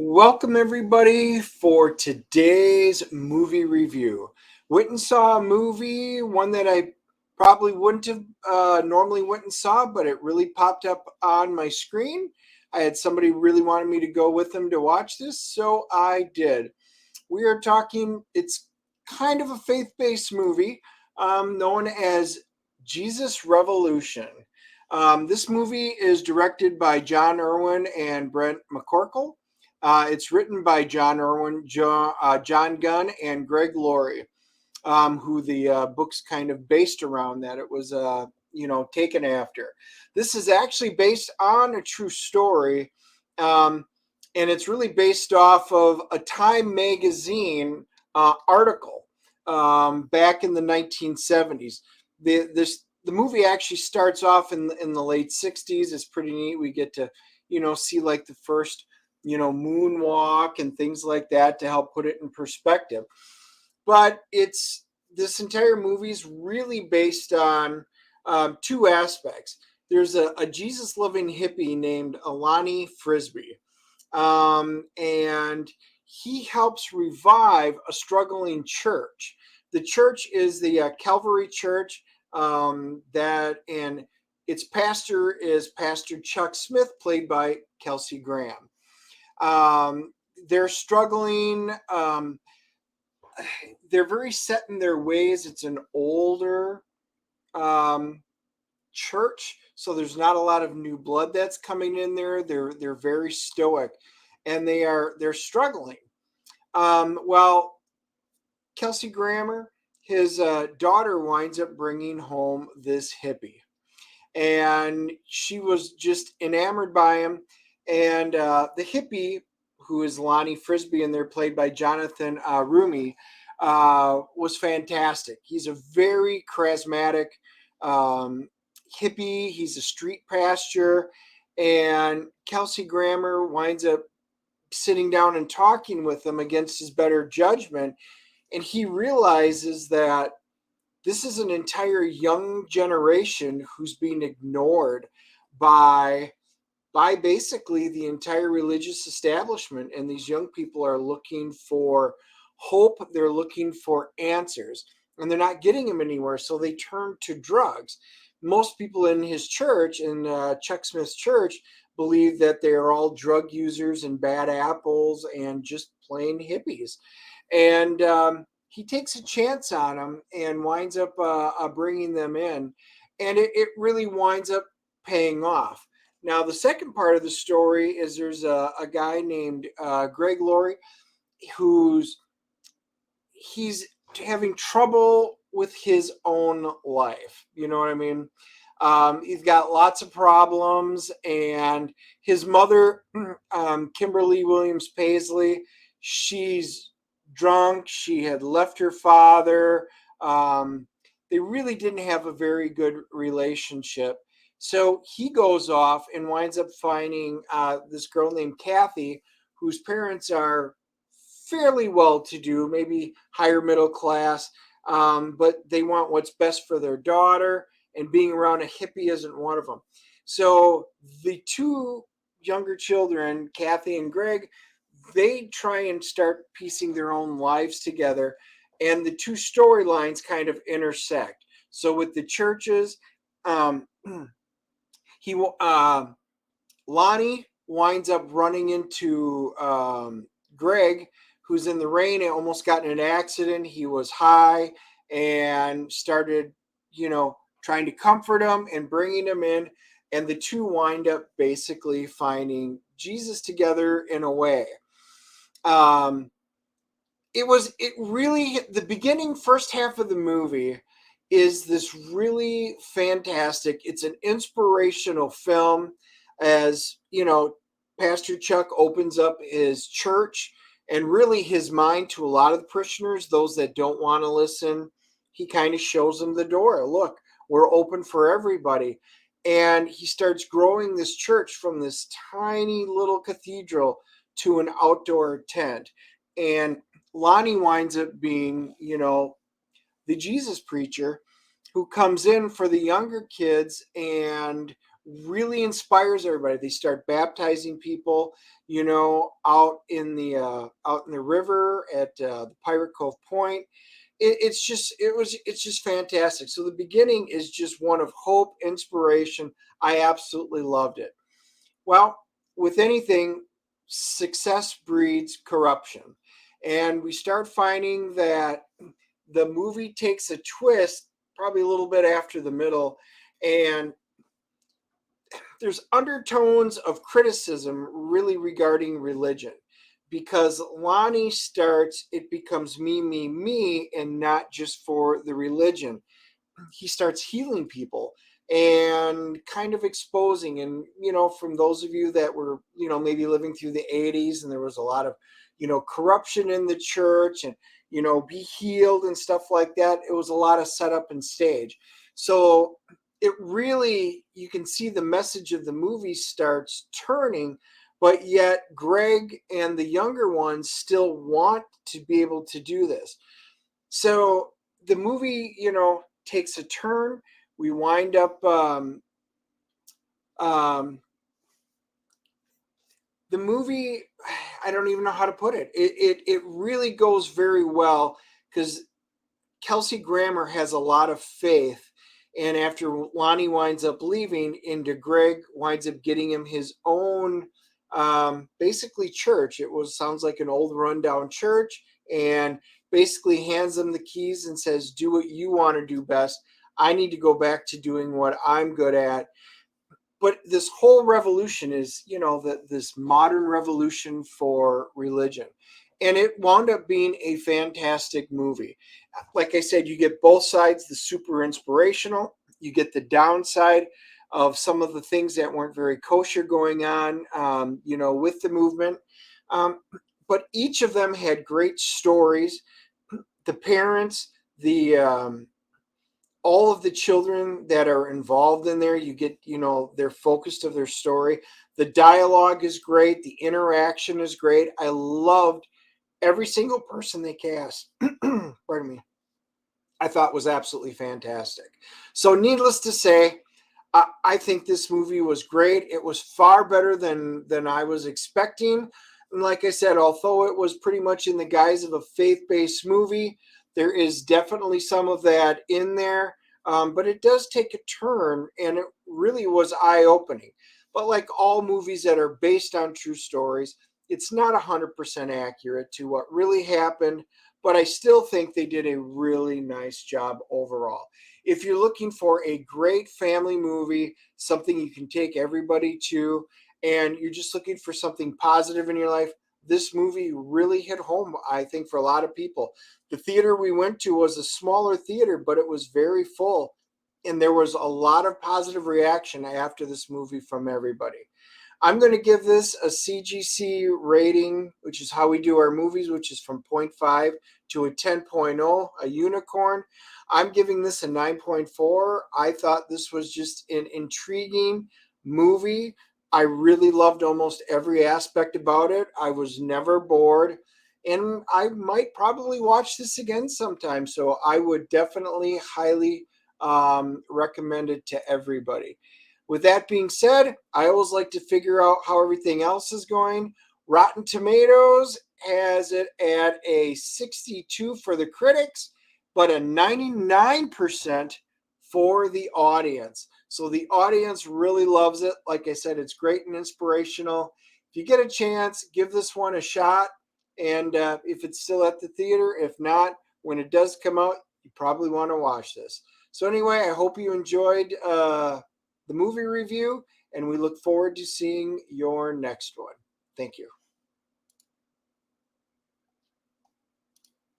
Welcome, everybody, for today's movie review. Went and saw a movie, one that I probably wouldn't have normally went and saw, but it really popped up on my screen. I had somebody really wanted me to go with them to watch this, so I did. We are talking, it's kind of a faith based movie known as Jesus Revolution. This movie is directed by John Irwin and Brent McCorkle. It's written by John Irwin, John Gunn, and Greg Laurie, who the book's kind of based around that. It was, taken after. This is actually based on a true story, and it's really based off of a Time magazine article back in the 1970s. The movie actually starts off in the late 60s. It's pretty neat. We get to see like the first moonwalk and things like that to help put it in perspective. But this entire movie is really based on two aspects. There's a Jesus loving hippie named Lonnie Frisbee, and he helps revive a struggling church. The church is the Calvary Church, and its pastor is Pastor Chuck Smith, played by Kelsey Grammer. They're struggling. They're very set in their ways. It's an older church, so there's not a lot of new blood that's coming in there. They're very stoic, and they're struggling. Well, Kelsey Grammer, his daughter, winds up bringing home this hippie, and she was just enamored by him. And the hippie, who is Lonnie Frisbee, and they're played by Jonathan Roumie, was fantastic. He's a very charismatic hippie. He's a street pastor, and Kelsey Grammer winds up sitting down and talking with him against his better judgment, and he realizes that this is an entire young generation who's being ignored by basically the entire religious establishment, and these young people are looking for hope. They're looking for answers, and they're not getting them anywhere, so they turn to drugs. Most people in his church, in Chuck Smith's church, believe that they are all drug users and bad apples and just plain hippies. And he takes a chance on them and winds up bringing them in, and it really winds up paying off. Now, the second part of the story is there's a guy named Greg Laurie, he's having trouble with his own life. You know what I mean? He's got lots of problems, and his mother, Kimberly Williams-Paisley, she's drunk. She had left her father. They really didn't have a very good relationship. So he goes off and winds up finding this girl named Kathy, whose parents are fairly well-to-do, maybe higher middle class, but they want what's best for their daughter, and being around a hippie isn't one of them. So the two younger children, Kathy and Greg, they try and start piecing their own lives together, and the two storylines kind of intersect. So with the churches, Lonnie winds up running into Greg, who's in the rain and almost got in an accident. He was high and started, trying to comfort him and bringing him in. And the two wind up basically finding Jesus together in a way. The beginning first half of the movie is this really fantastic. It's an inspirational film, as Pastor Chuck opens up his church and really his mind to a lot of the parishioners, those that don't want to listen. He kind of shows them the door. Look, we're open for everybody. And he starts growing this church from this tiny little cathedral to an outdoor tent. And Lonnie winds up being, the Jesus preacher who comes in for the younger kids and really inspires everybody. They start baptizing people, out in the river at the Pirate Cove Point. It's just fantastic. So the beginning is just one of hope, inspiration. I absolutely loved it. Well, with anything, success breeds corruption. And we start finding that the movie takes a twist probably a little bit after the middle, and there's undertones of criticism really regarding religion, because Lonnie starts, it becomes me, me, me, and not just for the religion. He starts healing people and kind of exposing, and from those of you that were maybe living through the 80s, and there was a lot of corruption in the church, and be healed and stuff like that. It was a lot of setup and stage. So it really, you can see the message of the movie starts turning, but yet Greg and the younger ones still want to be able to do this. So the movie takes a turn. We wind up the movie, I don't even know how to put it. It really goes very well, because Kelsey Grammer has a lot of faith. And after Lonnie winds up leaving, into Greg winds up getting him his own, basically church. It sounds like an old rundown church, and basically hands them the keys and says, do what you want to do best. I need to go back to doing what I'm good at. But this whole revolution is, this modern revolution for religion. And it wound up being a fantastic movie. Like I said, you get both sides, the super inspirational, you get the downside of some of the things that weren't very kosher going on, with the movement. But each of them had great stories. The parents, all of the children that are involved in there, you get, they're focused of their story. The dialogue is great. The interaction is great. I loved every single person they cast. Pardon me. I thought was absolutely fantastic. So needless to say, I think this movie was great. It was far better than I was expecting. And like I said, although it was pretty much in the guise of a faith-based movie, there is definitely some of that in there. But it does take a turn, and it really was eye-opening. But like all movies that are based on true stories, it's not 100% accurate to what really happened, but I still think they did a really nice job overall. If you're looking for a great family movie, something you can take everybody to, and you're just looking for something positive in your life, this movie really hit home, I think, for a lot of people. The theater we went to was a smaller theater, but it was very full, and there was a lot of positive reaction after this movie from everybody. I'm going to give this a CGC rating, which is how we do our movies, which is from 0.5 to a 10.0, a unicorn. I'm giving this a 9.4. I thought this was just an intriguing movie. I really loved almost every aspect about it. I was never bored, and I might probably watch this again sometime. So I would definitely highly recommend it to everybody. With that being said, I always like to figure out how everything else is going. Rotten Tomatoes has it at a 62 for the critics, but a 99% for the audience. So the audience really loves it. Like I said, it's great and inspirational. If you get a chance, give this one a shot. And if it's still at the theater, if not, when it does come out, you probably want to watch this. So anyway, I hope you enjoyed the movie review, and we look forward to seeing your next one. Thank you.